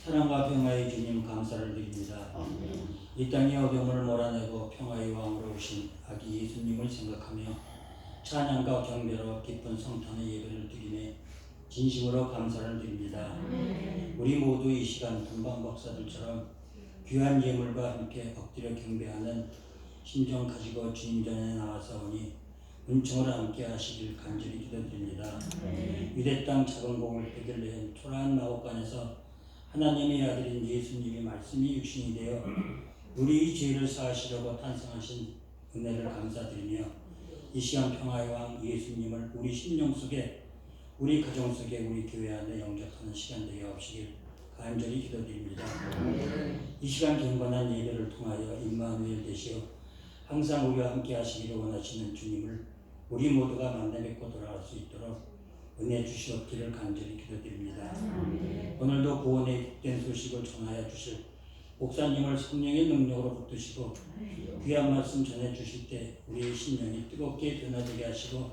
사랑과 평화의 주님 감사를 드립니다. 이 땅의 어려움을 몰아내고 평화의 왕으로 오신 아기 예수님을 생각하며 찬양과 경배로 기쁜 성탄의 예배를 드리며 진심으로 감사를 드립니다. 우리 모두 이 시간 동방 박사들처럼 귀한 예물과 함께 엎드려 경배하는 심정 가지고 주님 전에 나와서오니 은총으로 함께 하시길 간절히 기도드립니다. 유대 땅 작은 공을 베들레헴 초라한 마곡간에서 하나님의 아들인 예수님의 말씀이 육신이 되어 우리 죄를 사하시려고 탄생하신 은혜를 감사드리며 이 시간 평화의 왕 예수님을 우리 심령 속에, 우리 가정 속에, 우리 교회 안에 영접하는 시간 되게 하시길 간절히 기도드립니다. 이 시간 경건한 예배를 통하여 임마누엘 되시어 항상 우리와 함께 하시기를 원하시는 주님을 우리 모두가 만나 뵙고 돌아갈 수 있도록 은혜 주시옵기를 간절히 기도드립니다. 오늘도 구원의 복된 소식을 전하여 주실 목사님을 성령의 능력으로 붙드시고 귀한 말씀 전해 주실 때 우리의 심령이 뜨겁게 변화되게 하시고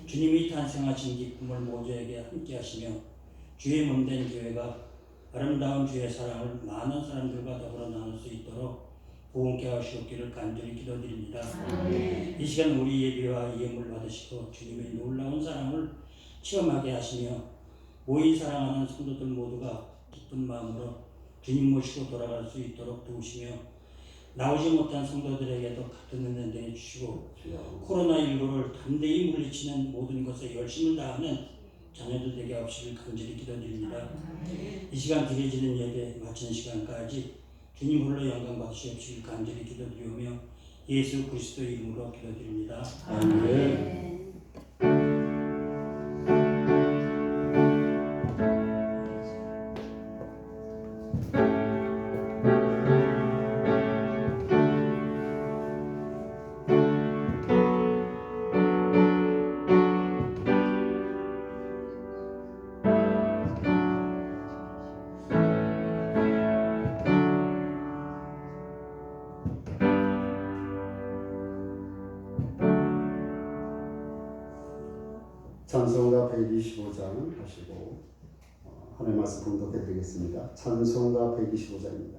주님이 탄생하신 기쁨을 모두에게 함께 하시며 주의 몸된 교회가 아름다운 주의 사랑을 많은 사람들과 더불어 나눌 수 있도록 부흥케 하시옵기를 간절히 기도드립니다. 이 시간 우리 예배와 예물 받으시고 주님의 놀라운 사랑을 체험하게 하시며 모인 사랑하는 성도들 모두가 기쁜 마음으로 주님 모시고 돌아갈 수 있도록 도우시며 나오지 못한 성도들에게도 같은 은혜 내주시고 코로나19를 담대히 물리치는 모든 것에 열심을 다하는 자녀들 되게 하시길 간절히 기도드립니다. 이 시간 드려지는 예배 마치는 시간까지 주님 홀로 영광 받으시옵시길 간절히 기도드리오며 예수 그리스도 이름으로 기도드립니다. 아멘. 찬송가 125장 하시고 하나님 말씀 봉독해 드리겠습니다. 찬송가 125장입니다.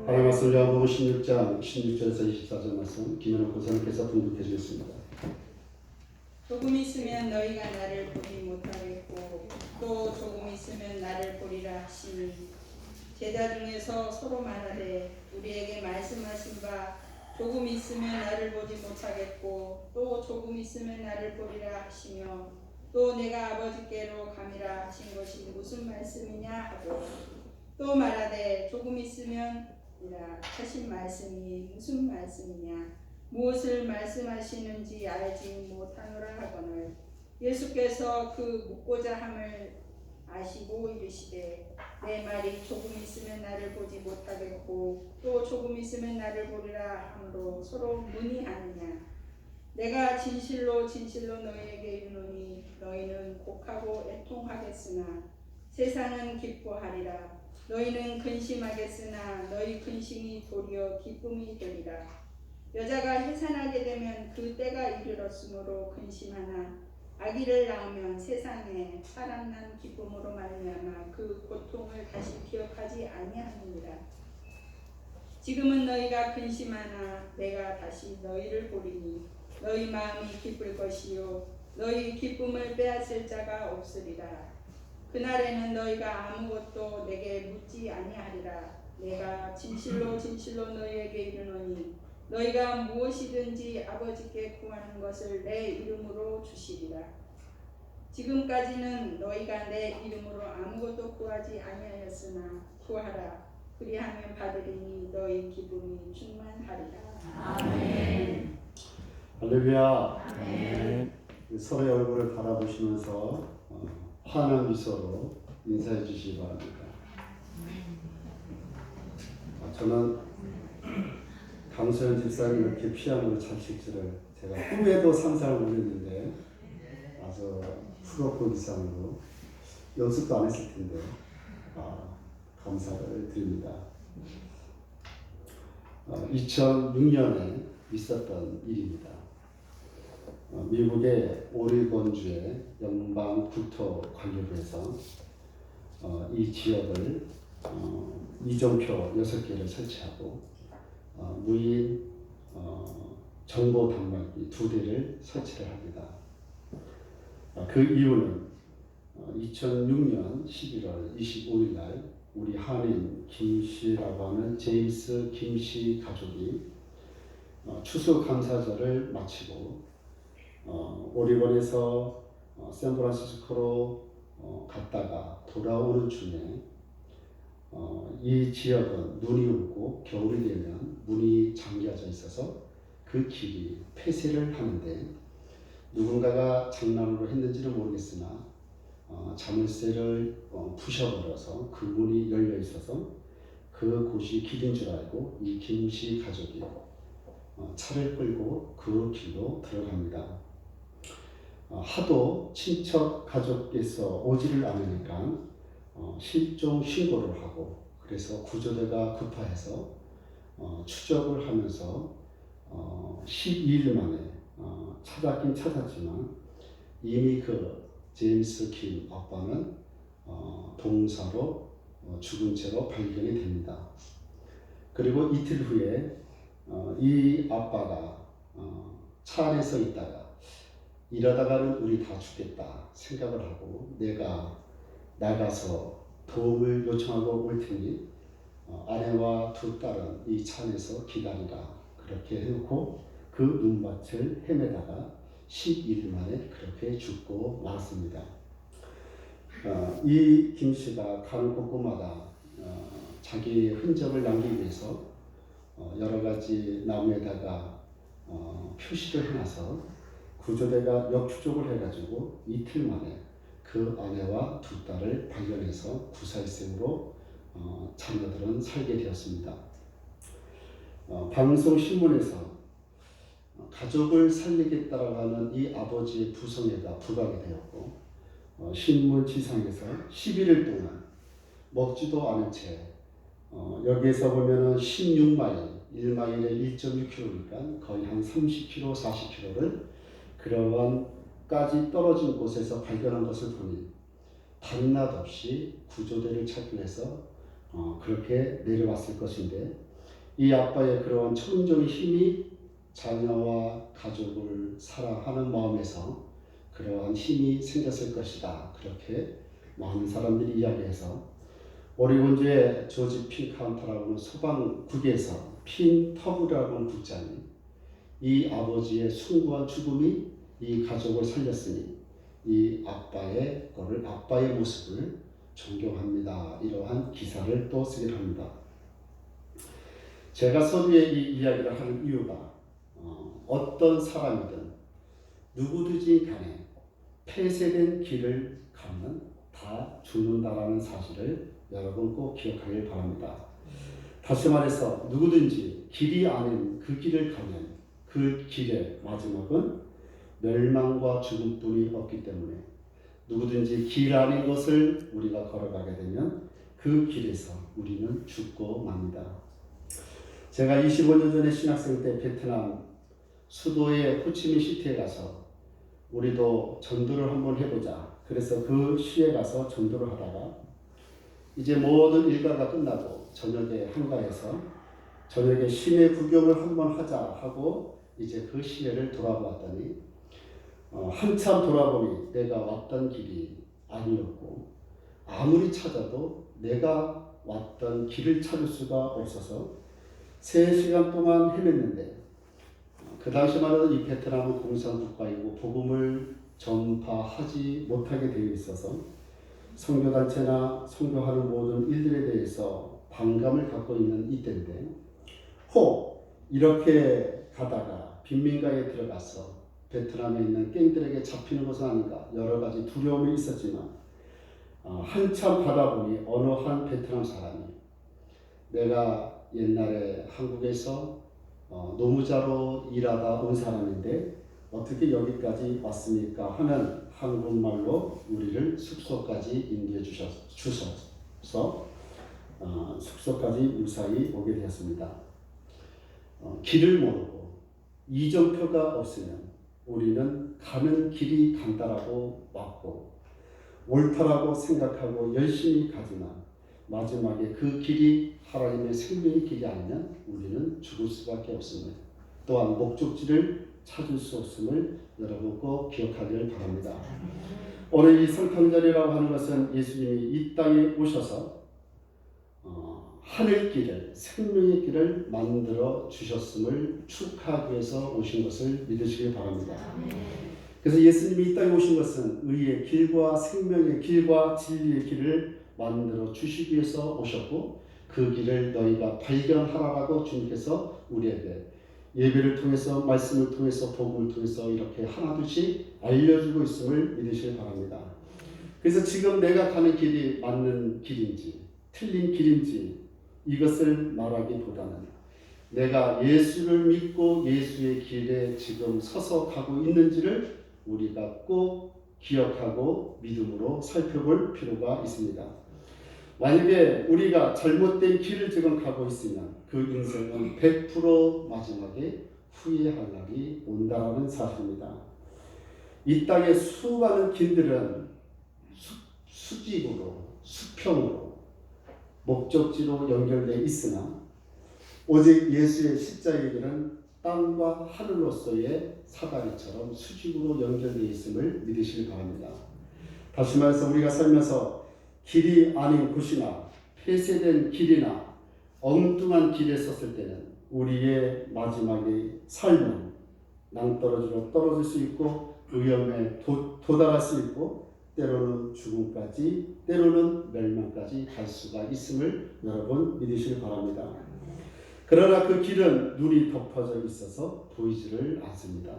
하나님 말씀 요한복음 16장 16절에서 24절 말씀 김현욱 고사님께서 분독해 주셨습니다. 조금 있으면 너희가 나를 보지 못하겠고 또 조금 있으면 나를 보리라 하시니 제자 중에서 서로 말하되 우리에게 말씀하신 바 조금 있으면 나를 보지 못하겠고 또 조금 있으면 나를 보리라 하시며 또 내가 아버지께로 감이라 하신 것이 무슨 말씀이냐 하고 또 말하되 조금 있으면 이라 하신 말씀이 무슨 말씀이냐 무엇을 말씀하시는지 알지 못하노라 하거늘 예수께서 그 묻고자 함을 아시고 이르시되 내 말이 조금 있으면 나를 보지 못하겠고 또 조금 있으면 나를 보리라 하므로 서로 문의하느냐 내가 진실로 진실로 너희에게 이르노니 너희는 곡하고 애통하겠으나 세상은 기뻐하리라 너희는 근심하겠으나 너희 근심이 도리어 기쁨이 되리라 여자가 해산하게 되면 그 때가 이르렀으므로 근심하나 아기를 낳으면 세상에 사람 난 기쁨으로 말미암아 그 고통을 다시 기억하지 아니하느니라 지금은 너희가 근심하나 내가 다시 너희를 보리니 너희 마음이 기쁠 것이요 너희 기쁨을 빼앗을 자가 없으리라 그날에는 너희가 아무것도 내게 묻지 아니하리라 내가 진실로 진실로 너희에게 이르노니 너희가 무엇이든지 아버지께 구하는 것을 내 이름으로 주시리라 지금까지는 너희가 내 이름으로 아무것도 구하지 아니하였으나 구하라 그리하면 받으리니 너희 기쁨이 충만하리라 아멘. 할렐루야. 아멘. 서로의 얼굴을 바라보시면서 환한 미소로 인사해 주시기 바랍니다. 저는 강소연 집사님 이렇게 피아노를 잘 칠 줄을 제가 꿈에도 상상을 못했는데 아주 프로포 이상으로 연습도 안 했을 텐데 감사를 드립니다. 2006년에 있었던 일입니다. 미국의 오리건주의 연방 국토관리부에서 이 지역을 이정표 6개를 설치하고 무인 정보 단말기 2대를 설치를 합니다. 그 이유는 2006년 11월 25일 날 우리 한인 김씨라고 하는 제임스 김씨 가족이 추수감사절을 마치고 오리건에서 샌프란시스코로 갔다가 돌아오는 중에 이 지역은 눈이 오고 겨울이 되면 문이 잠겨져 있어서 그 길이 폐쇄를 하는데 누군가가 장난으로 했는지는 모르겠으나 자물쇠를 부셔버려서 그 문이 열려 있어서 그곳이 길인 줄 알고 이 김씨 가족이 차를 끌고 그 길로 들어갑니다. 하도 친척 가족께서 오지를 않으니까 실종 신고를 하고 그래서 구조대가 급파해서 추적을 하면서 12일 만에 찾았긴 찾았지만 이미 그 제임스 킴 아빠는 동사로 죽은 채로 발견이 됩니다. 그리고 이틀 후에 이 아빠가 차 안에서 있다가 이러다가는 우리 다 죽겠다 생각을 하고 내가 나가서 도움을 요청하고 올 테니 아내와 두 딸은 이 차 안에서 기다리라 그렇게 해놓고 그 눈밭을 헤매다가 12일 만에 그렇게 죽고 말았습니다. 이 김씨가 가는 곳곳마다 자기의 흔적을 남기기 위해서 여러 가지 나무에다가 표시를 해놔서 구조대가 역추적을 해가지고 이틀 만에 그 아내와 두 딸을 발견해서 구사일생으로 자녀들은 살게 되었습니다. 방송 신문에서 가족을 살리겠다라고 하는 이 아버지의 부성애가 부각이 되었고 신문 지상에서 11일 동안 먹지도 않은 채 여기에서 보면은 16마일, 1마일에 1.6km니까 거의 한 30km, 40km를 그러한까지 떨어진 곳에서 발견한 것을 보니 밤낮 없이 구조대를 찾기 위해서 그렇게 내려왔을 것인데 이 아빠의 그러한 천정의 힘이 자녀와 가족을 사랑하는 마음에서 그러한 힘이 생겼을 것이다. 그렇게 많은 사람들이 이야기해서 오리곤주의 조지 핀카운터라고 하는 소방국에서 핀터브라고 하는 국장이 이 아버지의 숭고한 죽음이 이 가족을 살렸으니 이 아빠의 모습을 존경합니다. 이러한 기사를 또 쓰기로 합니다. 제가 서두에 이 이야기를 하는 이유가 어떤 사람이든 누구든지 간에 폐쇄된 길을 가면 다 죽는다라는 사실을 여러분 꼭 기억하길 바랍니다. 다시 말해서 누구든지 길이 아닌 그 길을 가면 그 길의 마지막은 멸망과 죽음뿐이 없기 때문에 누구든지 길 아닌 것을 우리가 걸어가게 되면 그 길에서 우리는 죽고 맙니다. 제가 25년 전에 신학생 때 베트남 수도의 호치민시티에 가서 우리도 전도를 한번 해보자. 그래서 그 시에 가서 전도를 하다가 이제 모든 일과가 끝나고 저녁에 한가해서 저녁에 시내 구경을 한번 하자 하고 이제 그 시내를 돌아보았더니 한참 돌아보니 내가 왔던 길이 아니었고 아무리 찾아도 내가 왔던 길을 찾을 수가 없어서 3시간 동안 헤맸는데 그 당시만 해도 이 베트남은 공산국가이고 복음을 전파하지 못하게 되어 있어서 선교단체나 선교하는 모든 일들에 대해서 반감을 갖고 있는 이때인데 혹 이렇게 가다가 빈민가에 들어가서 베트남에 있는 갱들에게 잡히는 것은 아닌가 여러 가지 두려움이 있었지만 한참 가다 보니 어느 한 베트남 사람이 내가 옛날에 한국에서 노무자로 일하다 온 사람인데 어떻게 여기까지 왔습니까 하는 한국말로 우리를 숙소까지 인도해 주셔서 숙소까지 무사히 오게 되었습니다. 길을 모르고 이정표가 없으면 우리는 가는 길이 간다라고 왔고 옳다라고 생각하고 열심히 가지만 마지막에 그 길이 하나님의 생명의 길이 아니면 우리는 죽을 수밖에 없습니다. 또한 목적지를 찾을 수 없음을 여러분 꼭 기억하기를 바랍니다. 오늘 이 성탄절이라고 하는 것은 예수님이 이 땅에 오셔서 하늘길을 생명의 길을 만들어 주셨음을 축하하기 위해서 오신 것을 믿으시기 바랍니다. 그래서 예수님이 이 땅에 오신 것은 의의 길과 생명의 길과 진리의 길을 만들어 주시기 위해서 오셨고 그 길을 너희가 발견하라고 주님께서 우리에게 예배를 통해서 말씀을 통해서 복음을 통해서 이렇게 하나둘씩 알려주고 있음을 믿으시기 바랍니다. 그래서 지금 내가 가는 길이 맞는 길인지 틀린 길인지 이것을 말하기보다는 내가 예수를 믿고 예수의 길에 지금 서서 가고 있는지를 우리가 꼭 기억하고 믿음으로 살펴볼 필요가 있습니다. 만약에 우리가 잘못된 길을 지금 가고 있으면 그 인생은 100% 마지막에 후회할 날이 온다는 사실입니다. 이 땅의 수많은 길들은 수직으로 수평으로 목적지로 연결되어 있으나 오직 예수의 십자가의 길은 땅과 하늘로서의 사다리처럼 수직으로 연결되어 있음을 믿으시기 바랍니다. 다시 말해서 우리가 살면서 길이 아닌 곳이나 폐쇄된 길이나 엉뚱한 길에 섰을 때는 우리의 마지막의 삶은 낭떠러지로 떨어질 수 있고 위험에 도달할 수 있고 때로는 죽음까지 때로는 멸망까지 갈 수가 있음을 여러분 믿으시기 바랍니다. 그러나 그 길은 눈이 덮어져 있어서 보이지를 않습니다.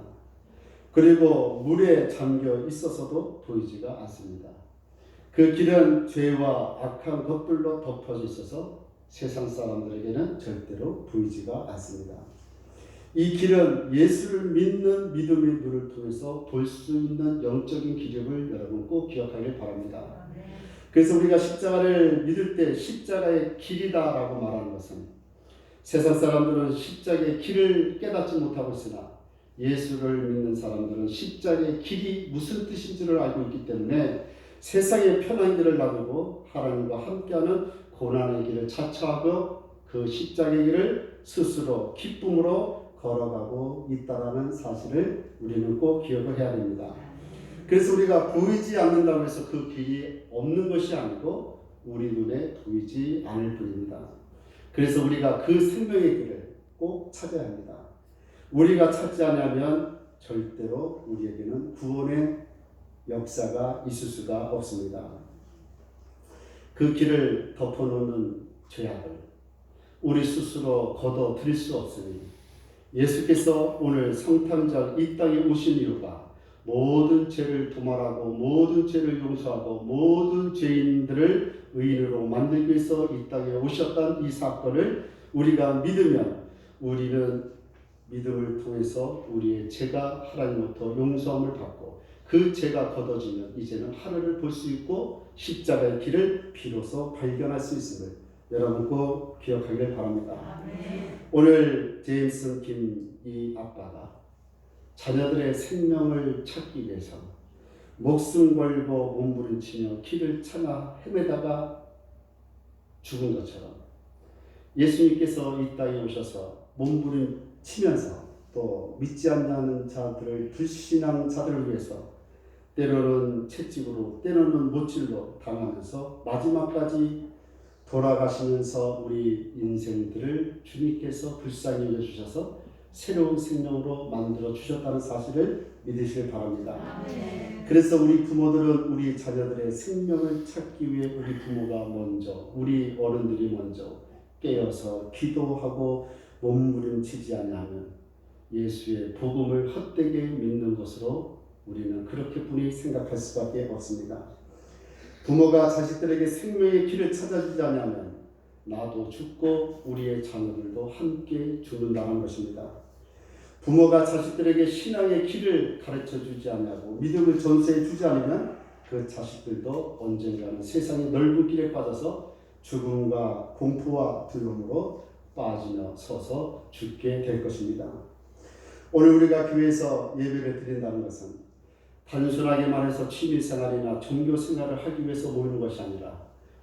그리고 물에 잠겨 있어서도 보이지가 않습니다. 그 길은 죄와 악한 것들로 덮어져 있어서 세상 사람들에게는 절대로 보이지가 않습니다. 이 길은 예수를 믿는 믿음의 눈을 통해서 볼 수 있는 영적인 길임을 여러분 꼭 기억하길 바랍니다. 그래서 우리가 십자가를 믿을 때 십자가의 길이다라고 말하는 것은 세상 사람들은 십자가의 길을 깨닫지 못하고 있으나 예수를 믿는 사람들은 십자가의 길이 무슨 뜻인지를 알고 있기 때문에 세상의 편한 길을 놔두고 하나님과 함께하는 고난의 길을 자처하고 그 십자가의 길을 스스로 기쁨으로 걸어가고 있다라는 사실을 우리는 꼭 기억을 해야 됩니다. 그래서 우리가 보이지 않는다고 해서 그 길이 없는 것이 아니고 우리 눈에 보이지 않을 뿐입니다. 그래서 우리가 그 생명의 길을 꼭 찾아야 합니다. 우리가 찾지 않으면 절대로 우리에게는 구원의 역사가 있을 수가 없습니다. 그 길을 덮어놓는 죄악을 우리 스스로 걷어들일 수 없으니 예수께서 오늘 성탄절 이 땅에 오신 이유가 모든 죄를 도말하고 모든 죄를 용서하고 모든 죄인들을 의인으로 만들기 위해서 이 땅에 오셨던 이 사건을 우리가 믿으면 우리는 믿음을 통해서 우리의 죄가 하나님으로부터 용서함을 받고 그 죄가 걷어지면 이제는 하늘을 볼 수 있고 십자가의 길을 비로소 발견할 수 있음을 여러분 꼭 기억하길 바랍니다. 오늘 제임슨 김 이 아빠가 자녀들의 생명을 찾기 위해서 목숨 걸고 몸부림치며 길을 찾아 헤매다가 죽은 것처럼 예수님께서 이 땅에 오셔서 몸부림치면서 또 믿지 않는 자들을 불신앙 자들을 위해서 때로는 채찍으로 때로는 못질로 당하면서 마지막까지 돌아가시면서 우리 인생들을 주님께서 불쌍히 여겨주셔서 새로운 생명으로 만들어 주셨다는 사실을 믿으시길 바랍니다. 그래서 우리 부모들은 우리 자녀들의 생명을 찾기 위해 우리 부모가 먼저 우리 어른들이 먼저 깨어서 기도하고 몸부림치지 아니하면 예수의 복음을 헛되게 믿는 것으로 우리는 그렇게뿐이 생각할 수밖에 없습니다. 부모가 자식들에게 생명의 길을 찾아주지 않으면 나도 죽고 우리의 자녀들도 함께 죽는다는 것입니다. 부모가 자식들에게 신앙의 길을 가르쳐주지 않냐고 믿음을 전수해주지 않으면 그 자식들도 언젠가는 세상의 넓은 길에 빠져서 죽음과 공포와 두려움으로 빠지며 서서 죽게 될 것입니다. 오늘 우리가 교회에서 예배를 드린다는 것은 단순하게 말해서 취미생활이나 종교생활을 하기 위해서 모이는 것이 아니라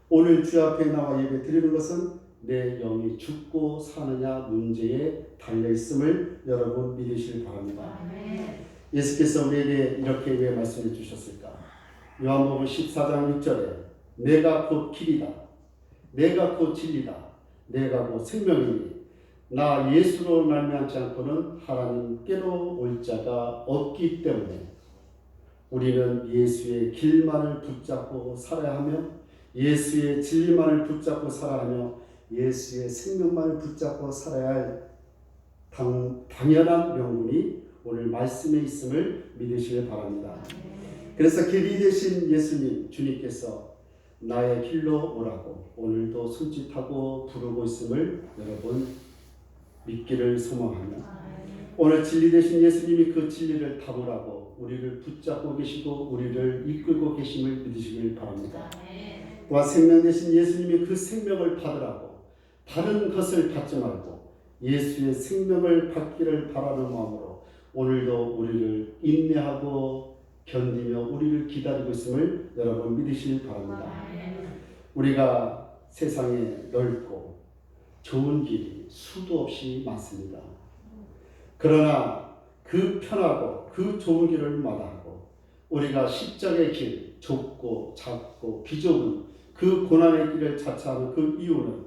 오늘 주 앞에 나와 예배 드리는 것은 내 영이 죽고 사느냐 문제에 달려있음을 여러분 믿으시길 바랍니다. 예수께서 우리에게 이렇게 왜 말씀해 주셨을까? 요한복음 14장 6절에 내가 곧 길이다 내가 곧 진리다 내가 곧 생명이니 나 예수로 말미암지 않고는 하나님께로 올 자가 없기 때문에 우리는 예수의 길만을 붙잡고 살아야 하며 예수의 진리만을 붙잡고 살아야 하며 예수의 생명만을 붙잡고 살아야 할 당연한 명분이 오늘 말씀에 있음을 믿으시길 바랍니다. 그래서 길이 되신 예수님 주님께서 나의 길로 오라고 오늘도 손짓하고 부르고 있음을 여러분 믿기를 소망하며 오늘 진리 되신 예수님이 그 진리를 담으라고 우리를 붙잡고 계시고 우리를 이끌고 계심을 믿으시길 바랍니다. 또한 생명 되신 예수님이 그 생명을 받으라고 다른 것을 받지 말고 예수의 생명을 받기를 바라는 마음으로 오늘도 우리를 인내하고 견디며 우리를 기다리고 있음을 여러분 믿으시길 바랍니다. 우리가 세상에 넓고 좋은 길이 수도 없이 많습니다. 그러나 그 편하고 그 좋은 길을 마다하고 우리가 십자가의 길, 좁고 작고 비좁은 그 고난의 길을 자처하는 그 이유는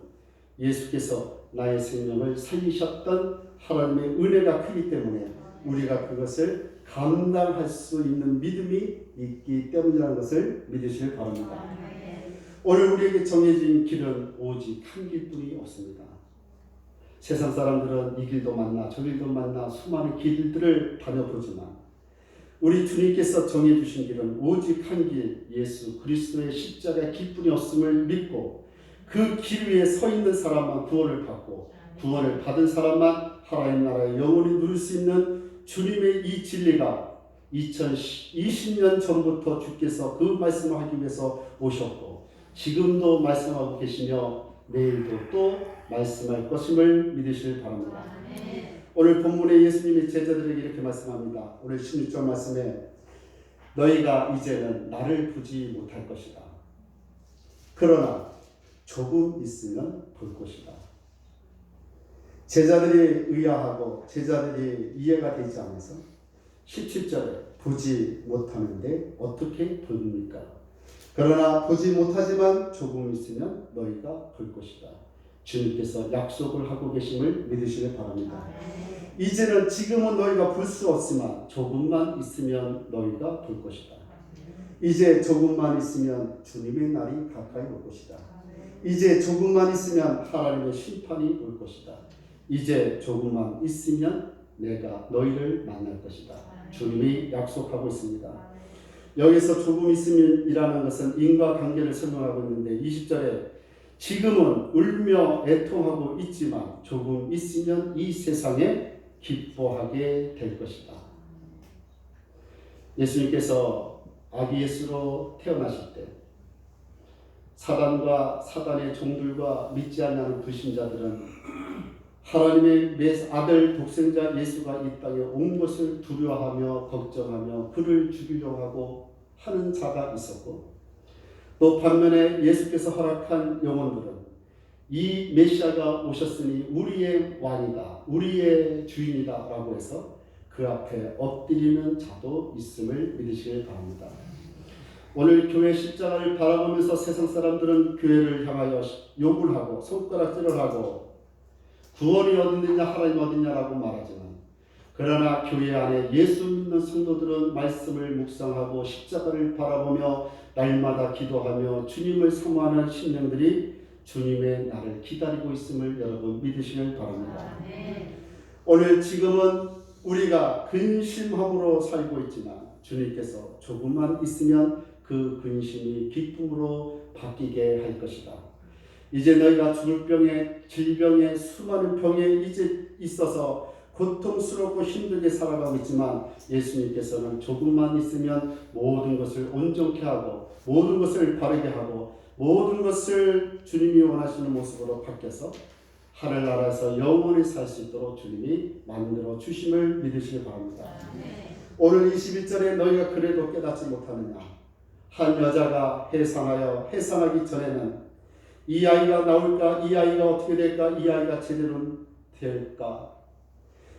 예수께서 나의 생명을 살리셨던 하나님의 은혜가 크기 때문에 우리가 그것을 감당할 수 있는 믿음이 있기 때문이라는 것을 믿으시길 바랍니다. 오늘 우리에게 정해진 길은 오직 한 길뿐이 없습니다. 세상 사람들은 이 길도 만나 저 길도 만나 수많은 길들을 다녀보지만 우리 주님께서 정해주신 길은 오직 한 길 예수 그리스도의 십자가의 길뿐이 없음을 믿고 그 길 위에 서 있는 사람만 구원을 받고 구원을 받은 사람만 하나님 나라의 영원히 누릴 수 있는 주님의 이 진리가 2020년 전부터 주께서 그 말씀을 하기 위해서 오셨고 지금도 말씀하고 계시며 내일도 또 말씀할 것임을 믿으시길 바랍니다. 오늘 본문에 예수님이 제자들에게 이렇게 말씀합니다. 오늘 16절 말씀에 너희가 이제는 나를 보지 못할 것이다. 그러나 조금 있으면 볼 것이다. 제자들이 의아하고 제자들이 이해가 되지 않아서 17절에 보지 못하는데 어떻게 보입니까? 그러나 보지 못하지만 조금 있으면 너희가 볼 것이다. 주님께서 약속을 하고 계심을 믿으시길 바랍니다. 이제는 지금은 너희가 볼 수 없지만 조금만 있으면 너희가 볼 것이다. 이제 조금만 있으면 주님의 날이 가까이 올 것이다. 이제 조금만 있으면 하나님의 심판이 올 것이다. 이제 조금만 있으면 내가 너희를 만날 것이다. 주님이 약속하고 있습니다. 여기서 조금 있으면이라는 것은 인과관계를 설명하고 있는데 20절에 지금은 울며 애통하고 있지만 조금 있으면 이 세상에 기뻐하게 될 것이다. 예수님께서 아기 예수로 태어나실 때 사단과 사단의 종들과 믿지 않는 불신자들은 하나님의 아들 독생자 예수가 이 땅에 온 것을 두려워하며 걱정하며 그를 죽이려고 하고 하는 자가 있었고 또 반면에 예수께서 허락한 영혼들은 이 메시아가 오셨으니 우리의 왕이다, 우리의 주인이다 라고 해서 그 앞에 엎드리는 자도 있음을 믿으시길 바랍니다. 오늘 교회 십자가를 바라보면서 세상 사람들은 교회를 향하여 욕을 하고 손가락질을 하고 구원이 어딨느냐 하나님 어딨냐라고 말하지만 그러나 교회 안에 예수 믿는 성도들은 말씀을 묵상하고 십자가를 바라보며 날마다 기도하며 주님을 사모하는 심령들이 주님의 날을 기다리고 있음을 여러분 믿으시길 바랍니다. 오늘 지금은 우리가 근심함으로 살고 있지만 주님께서 조금만 있으면 그 근심이 기쁨으로 바뀌게 할 것이다. 이제 너희가 죽을 병에 질병에 수많은 병에 이제 있어서 고통스럽고 힘들게 살아가고 있지만 예수님께서는 조금만 있으면 모든 것을 온전케 하고 모든 것을 바르게 하고 모든 것을 주님이 원하시는 모습으로 바뀌어서 하늘나라에서 영원히 살 수 있도록 주님이 만들어 주심을 믿으시기 바랍니다. 오늘 21절에 너희가 그래도 깨닫지 못하느냐. 한 여자가 해산하기 전에는 이 아이가 나올까? 이 아이가 어떻게 될까? 이 아이가 제대로 될까?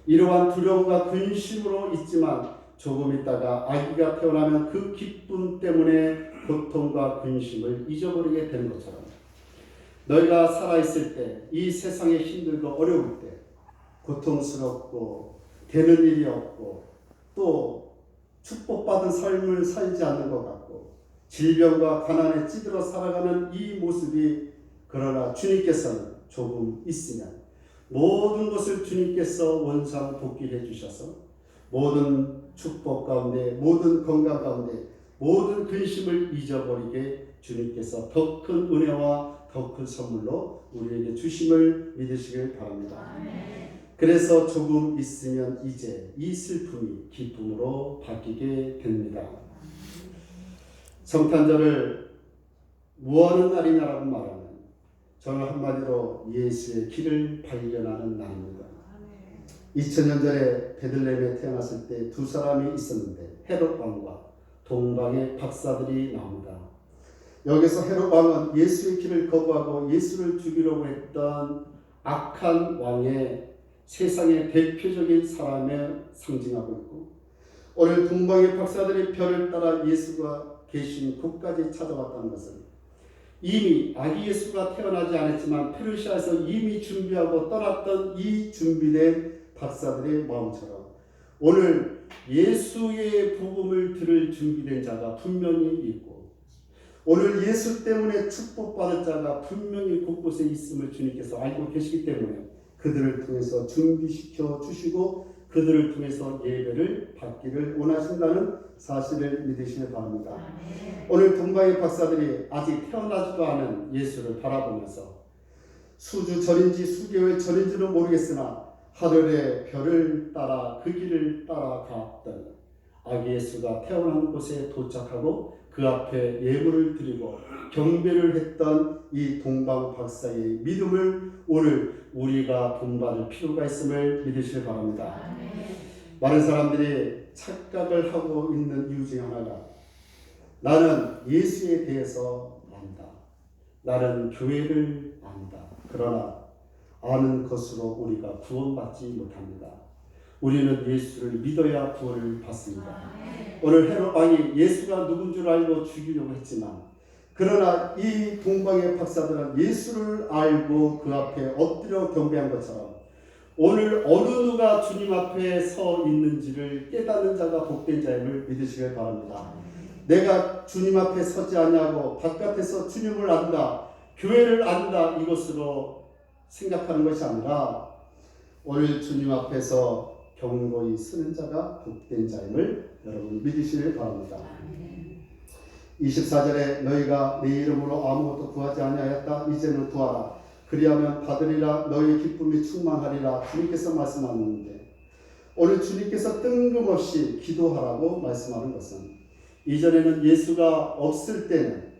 이러한 두려움과 근심으로 있지만 조금 있다가 아기가 태어나면 그 기쁨 때문에 고통과 근심을 잊어버리게 되는 것처럼 너희가 살아있을 때 이 세상에 힘들고 어려울 때 고통스럽고 되는 일이 없고 또 축복받은 삶을 살지 않는 것 같고 질병과 가난에 찌들어 살아가는 이 모습이 그러나 주님께서는 조금 있으면 모든 것을 주님께서 원상복귀해 주셔서 모든 축복 가운데 모든 건강 가운데 모든 근심을 잊어버리게 주님께서 더 큰 은혜와 더 큰 선물로 우리에게 주심을 믿으시길 바랍니다. 그래서 조금 있으면 이제 이 슬픔이 기쁨으로 바뀌게 됩니다. 성탄절을 무하는 날이냐라고 말하면 저는 한마디로 예수의 길을 발견하는 날입니다. 2000년 전에 베들레헴에 태어났을 때 두 사람이 있었는데 헤롯 왕과 동방의 박사들이 나옵니다. 여기서 헤롯 왕은 예수의 길을 거부하고 예수를 죽이려고 했던 악한 왕의 세상의 대표적인 사람을 상징하고 있고 오늘 동방의 박사들이 별을 따라 예수가 계신 곳까지 찾아왔다는 것은 이미 아기 예수가 태어나지 않았지만 페르시아에서 이미 준비하고 떠났던 이 준비된 박사들의 마음처럼 오늘 예수의 복음을 들을 준비된 자가 분명히 있고 오늘 예수 때문에 축복받을 자가 분명히 곳곳에 있음을 주님께서 알고 계시기 때문에 그들을 통해서 준비시켜 주시고 그들을 통해서 예배를 받기를 원하신다는 사실을 믿으시기 바랍니다. 오늘 동방의 박사들이 아직 태어나지도 않은 예수를 바라보면서 수주 전인지 수개월 전인지는 모르겠으나 하늘의 별을 따라 그 길을 따라갔던 아기 예수가 태어난 곳에 도착하고 그 앞에 예물을 드리고 경배를 했던 이 동방 박사의 믿음을 오늘 우리가 본받을 필요가 있음을 믿으시기 바랍니다. 많은 사람들이 착각을 하고 있는 이유 중에 하나가 나는 예수에 대해서 안다. 나는 교회를 안다. 그러나 아는 것으로 우리가 구원받지 못합니다. 우리는 예수를 믿어야 구원을 받습니다. 오늘 헤롯 왕이 예수가 누군 줄 알고 죽이려고 했지만 그러나 이 동방의 박사들은 예수를 알고 그 앞에 엎드려 경배한 것처럼 오늘 어느 누가 주님 앞에 서 있는지를 깨닫는 자가 복된 자임을 믿으시길 바랍니다. 내가 주님 앞에 서지 않냐고 바깥에서 주님을 안다, 교회를 안다 이것으로 생각하는 것이 아니라 오늘 주님 앞에서 경고히 서는 자가 복된 자임을 여러분 믿으시길 바랍니다. 24절에 너희가 내 이름으로 아무것도 구하지 아니하였다. 이제는 구하라. 그리하면 받으리라. 너희의 기쁨이 충만하리라. 주님께서 말씀하는데 오늘 주님께서 뜬금없이 기도하라고 말씀하는 것은 이전에는 예수가 없을 때는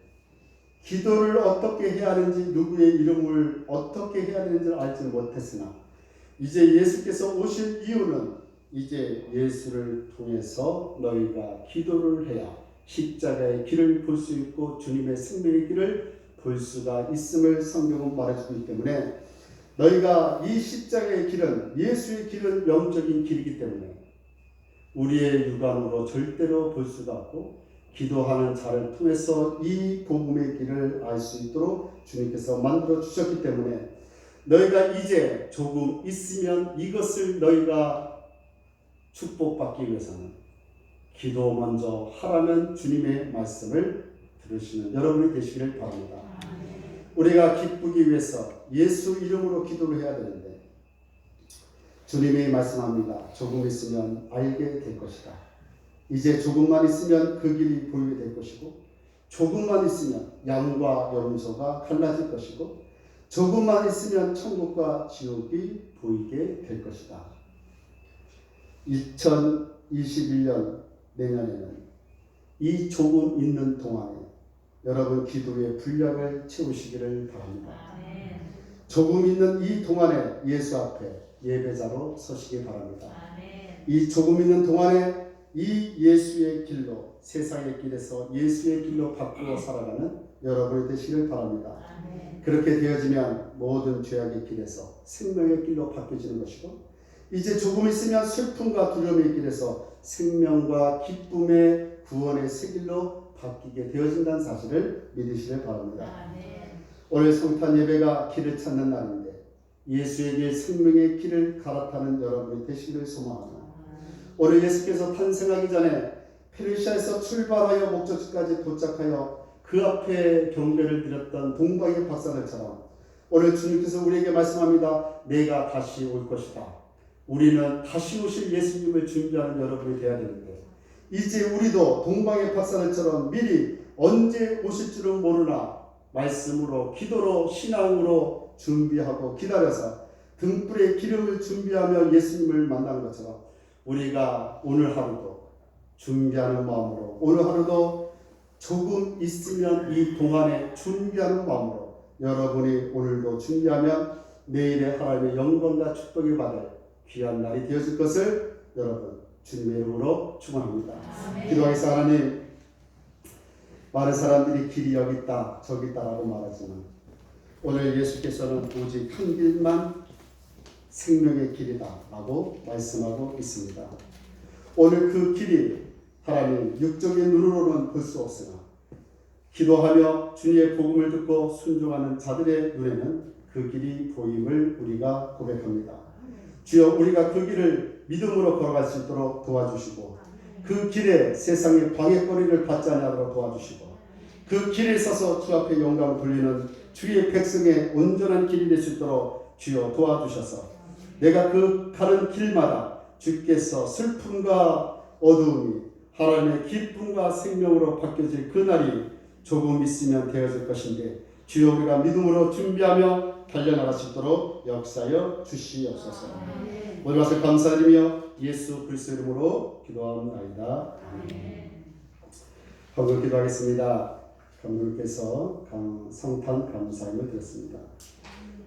기도를 어떻게 해야 하는지 누구의 이름을 어떻게 해야 되는지를 알지 못했으나 이제 예수께서 오실 이유는 이제 예수를 통해서 너희가 기도를 해야 십자가의 길을 볼 수 있고 주님의 생명의 길을 볼 수가 있음을 성경은 말해주기 때문에 너희가 이 십자가의 길은 예수의 길은 영적인 길이기 때문에 우리의 육안으로 절대로 볼 수가 없고 기도하는 자를 통해서 이 복음의 길을 알 수 있도록 주님께서 만들어 주셨기 때문에 너희가 이제 조금 있으면 이것을 너희가 축복받기 위해서는 기도 먼저 하라는 주님의 말씀을 들으시는 여러분이 되시기를 바랍니다. 우리가 기쁘기 위해서 예수 이름으로 기도를 해야 되는데 주님이 말씀합니다. 조금 있으면 알게 될 것이다. 이제 조금만 있으면 그 길이 보이게 될 것이고 조금만 있으면 양과 염소가 갈라질 것이고 조금만 있으면 천국과 지옥이 보이게 될 것이다. 2021년 내년에는 이 조금 있는 동안에 여러분 기도의 분량을 채우시기를 바랍니다. 조금 있는 이 동안에 예수 앞에 예배자로 서시기 바랍니다. 이 조금 있는 동안에 이 예수의 길로 세상의 길에서 예수의 길로 바꾸어 살아가는 여러분이 되시길 바랍니다. 그렇게 되어지면 모든 죄악의 길에서 생명의 길로 바뀌어지는 것이고 이제 조금 있으면 슬픔과 두려움의 길에서 생명과 기쁨의 구원의 새 길로 바뀌게 되어진다는 사실을 믿으시길 바랍니다. 오늘 성탄 예배가 길을 찾는 날인데 예수에게 생명의 길을 갈아타는 여러분이 되시기를 소망합니다. 오늘 예수께서 탄생하기 전에 페르시아에서 출발하여 목적지까지 도착하여 그 앞에 경배를 드렸던 동방의 박사들처럼 오늘 주님께서 우리에게 말씀합니다. 내가 다시 올 것이다. 우리는 다시 오실 예수님을 준비하는 여러분이 되어야 되는데 이제 우리도 동방의 박사들처럼 미리 언제 오실 줄은 모르나 말씀으로 기도로 신앙으로 준비하고 기다려서 등불에 기름을 준비하며 예수님을 만나는 것처럼 우리가 오늘 하루도 준비하는 마음으로 오늘 하루도 조금 있으면 이 동안에 준비하는 마음으로 여러분이 오늘도 준비하면 내일의 하나님의 영광과 축복을 받을 귀한 날이 되어질 것을 여러분 주님의 이름으로 축원합니다. 기도하겠습니다. 하나님, 많은 사람들이 길이 여기 있다 저기 있다라고 말하지만 오늘 예수께서는 오직 한 길만 생명의 길이다 라고 말씀하고 있습니다. 오늘 그 길이 하나님 육적인 눈으로는 볼 수 없으나 기도하며 주님의 복음을 듣고 순종하는 자들의 눈에는 그 길이 보임을 우리가 고백합니다. 주여 우리가 그 길을 믿음으로 걸어갈 수 있도록 도와주시고 그 길에 세상의 방해거리를 받지 않도록 도와주시고 그 길에 서서 주 앞에 영광을 돌리는 주의 백성의 온전한 길이 될 수 있도록 주여 도와주셔서 내가 그 가는 길마다 주께서 슬픔과 어두움이 하나님의 기쁨과 생명으로 바뀌어질 그날이 조금 있으면 되어질 것인데 주여 우리가 믿음으로 준비하며 달려나갈 수 있도록 역사여 주시옵소서. 모든 것을 감사드리며 예수 그리스도 이름으로 기도합니다. 한번 기도하겠습니다. 감독님께서 성탄 감사임을 드렸습니다.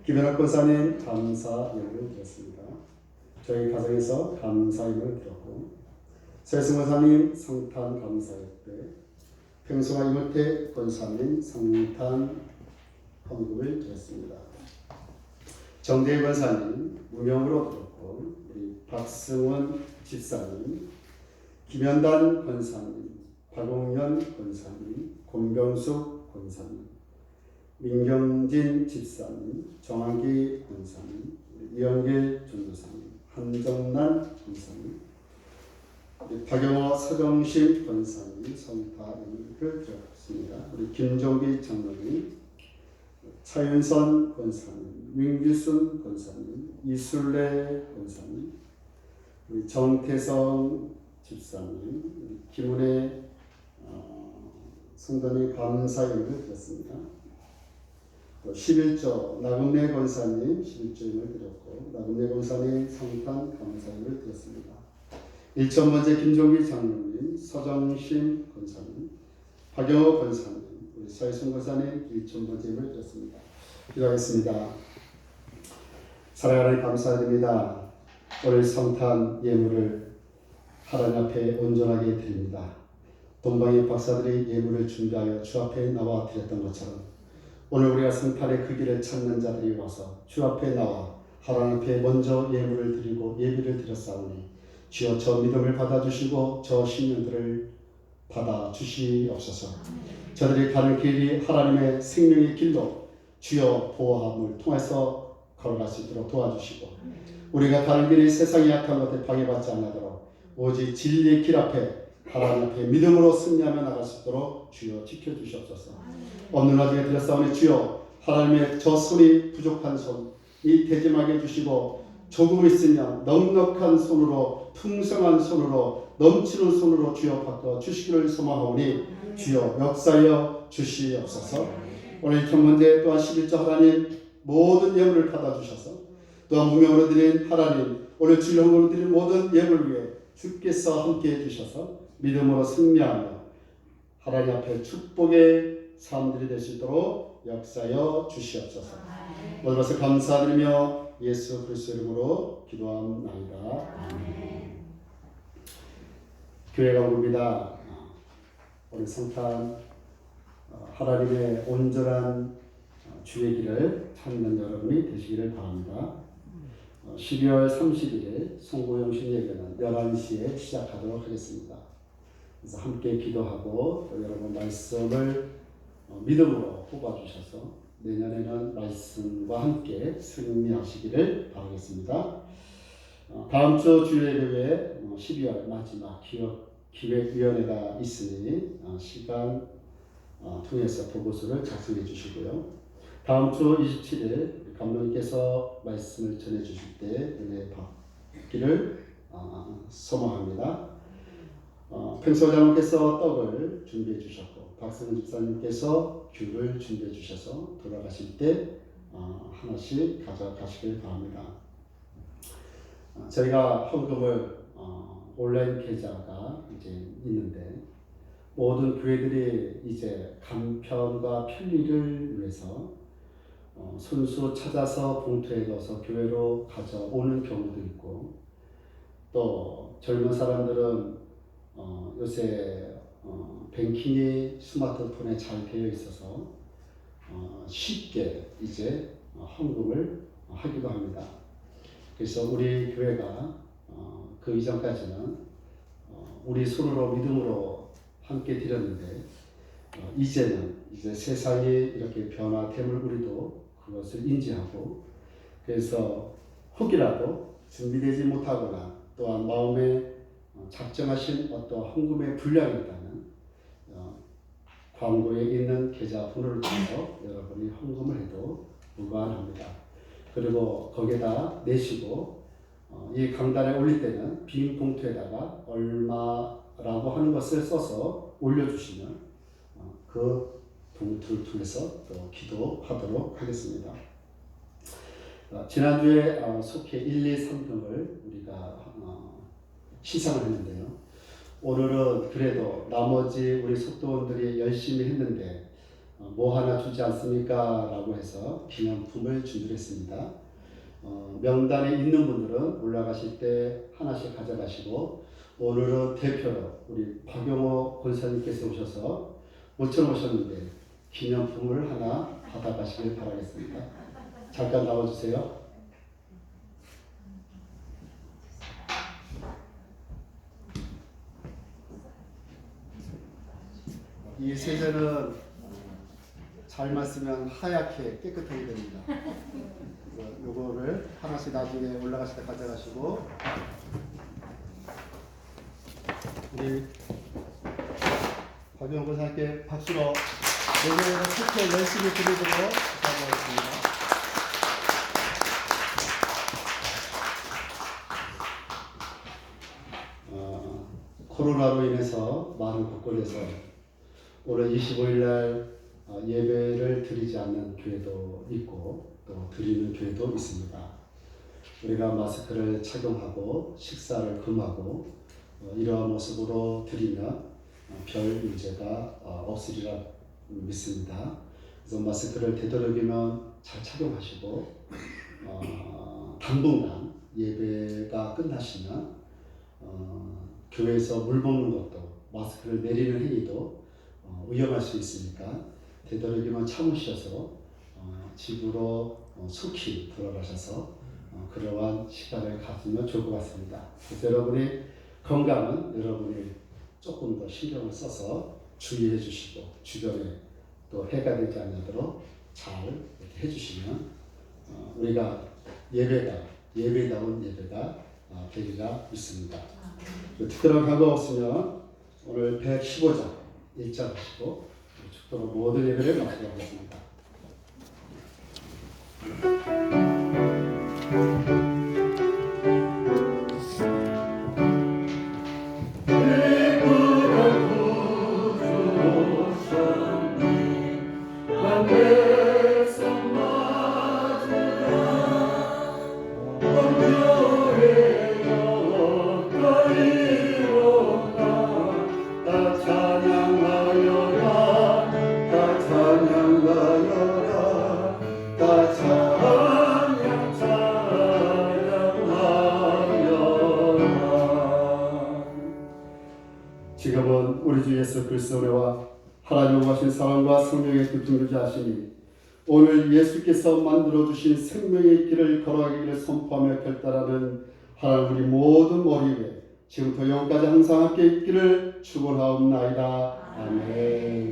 김연학 권사님 감사 예물을 드렸습니다. 저희 가정에서 감사 예물을 드렸고 세승 권사님 성탄 감사 예배, 평소와 이모태 권사님 성탄 헌금을 드렸습니다. 정대일 권사님 무명으로 드렸고 우리 박승원 집사님, 김현단 권사님, 박용현 권사님, 권병숙 권사님, 민경진 집사님, 정한기 권사님, 이영길 전도사님, 한정란 권사님, 박영호 서정실 권사님 성탄을 드렸습니다. 우리 김종기 장로님, 차윤선 권사님, 윤기순 권사님, 이술래 권사님, 우리 정태성 집사님, 김은혜 성도님 감사임을 드렸습니다. 11조 나금래 권사님 11조임을 드렸고 나금래 권사님 성탄 감사임을 드렸습니다. 1천번째 김종기 장로님, 서정신 권사님, 박영호 권사님, 우리 서희순 권사님 1천번째임을 드렸습니다. 기도하겠습니다. 사랑하는 감사드립니다. 오늘 성탄 예물을 하나님 앞에 온전하게 드립니다. 동방의 박사들이 예물을 준비하여 주 앞에 나와 드렸던 것처럼 오늘 우리가 성탄의 그 길을 찾는 자들이 와서 주 앞에 나와 하나님 앞에 먼저 예물을 드리고 예비를 드렸사오니 주여 저 믿음을 받아주시고 저 신령들을 받아주시옵소서. 저들이 가는 길이 하나님의 생명의 길로 주여 보호함을 통해서 걸어갈 수 있도록 도와주시고 우리가 가는 길이 세상의 약한 것에 방해받지 않도록 오직 진리의 길 앞에 하나님 앞에 믿음으로 승리하며 나갈 수 있도록 주여 지켜주시옵소서. 없는 와중에 드렸사오니 주여 하나님의 저 손이 부족한 손이 대짐하게 해주시고 조금 있으면 넉넉한 손으로 풍성한 손으로 넘치는 손으로 주여 바꿔 주시기를 소망하오니 주여 역사여 주시옵소서. 오늘 천문제 또한 11조 하나님 모든 예물을 받아주셔서 또한 무명으로 드린 하나님 오늘 주일헌금으로 드린 모든 예물을 위해 주께서 함께 해주셔서 믿음으로 승리하며 하나님 앞에 축복의 삶들이 될 수 있도록 역사여 주시옵소서. 모든 것을 감사드리며 예수 그리스도 이름으로 기도합나이다. 교회 강구입니다. 오늘 성탄 하나님의 온전한 주의 길을 찾는 여러분이 되시기를 바랍니다. 12월 30일에 송구영신 예배는 11시에 시작하도록 하겠습니다. 그래서 함께 기도하고 또 여러분 말씀을 믿음으로 뽑아주셔서 내년에는 말씀과 함께 승리하시기를 바라겠습니다. 다음 주 주일예배에 12월 마지막 기획위원회가 있으니 시간 통해서 보고서를 작성해 주시고요. 다음 주 27일 감독님께서 말씀을 전해 주실 때 은혜 받기를 소망합니다. 평소장님께서 떡을 준비해 주셨고 박승훈 집사님께서 귤을 준비해 주셔서 돌아가실 때 하나씩 가져가시길 바랍니다. 저희가 헌금을 온라인 계좌가 이제 있는데 모든 교회들이 이제 간편과 편리를 위해서 손수 찾아서 봉투에 넣어서 교회로 가져오는 경우도 있고 또 젊은 사람들은 요새 뱅킹이 스마트폰에 잘 되어 있어서 쉽게 이제 헌금을 하기도 합니다. 그래서 우리 교회가 그 이전까지는 우리 손으로 믿음으로 함께 드렸는데 이제는 이제 세상이 이렇게 변화됨을 우리도 그것을 인지하고 그래서 혹이라도 준비되지 못하거나 또한 마음에 작정하신 어떤 헌금의 분량이 있다면 광고에 있는 계좌 번호를 통해서 여러분이 헌금을 해도 무관합니다. 그리고 거기에다 내시고 이 강단에 올릴 때는 빈 봉투에다가 얼마라고 하는 것을 써서 올려주시면 그 봉투를 통해서 또 기도하도록 하겠습니다. 지난주에 속해 1, 2, 3등을 우리가 시상을 했는데요. 오늘은 그래도 나머지 우리 속도원들이 열심히 했는데 뭐 하나 주지 않습니까? 라고 해서 기념품을 준비했습니다. 명단에 있는 분들은 올라가실 때 하나씩 가져가시고, 오늘은 대표로 우리 박용호 권사님께서 오셔서 모처럼 오셨는데 기념품을 하나 받아가시길 바라겠습니다. 잠깐 나와주세요. 이 세제는 잘만 쓰면 하얗게 깨끗하게 됩니다. 요거를 하나씩 나중에 올라가실 때 가져가시고, 우리 박영호 권사님께 박수로 내년에는 특히 열심히 드리도록 부탁드리겠습니다. 코로나로 인해서 많은 곳곳에서 오늘 25일 날 예배를 드리지 않는 교회도 있고 또 드리는 교회도 있습니다. 우리가 마스크를 착용하고 식사를 금하고 이러한 모습으로 드리면 별 문제가 없으리라 믿습니다. 그래서 마스크를 되도록이면 잘 착용하시고 당분간 예배가 끝나시면 교회에서 물 먹는 것도, 마스크를 내리는 행위도 위험할 수 있으니까 되도록이면 참으셔서 집으로 속히 돌아가셔서 그러한 시간을 가지면 좋을 것 같습니다. 그래서 여러분이 건강은 여러분이 조금 더 신경을 써서 주의해 주시고, 주변에 또 해가 되지 않도록 잘 이렇게 해주시면 우리가 예배다운 예배가 되리라 믿습니다. 특별한 과거 없으면 오늘 115장 1장 하시고 축도로 모든 예배를 마치겠습니다. 지금은 우리 주 예수 그리스도의 은혜와 하나님 오신 사랑과 성령의 교통 유지하시니 오늘 예수께서 만들어주신 생명의 길을 걸어가기를 선포하며 결단하는 하나님 우리 모든 머리 위에 지금부터 영까지 항상 함께 있기를 축원하옵나이다. 아멘.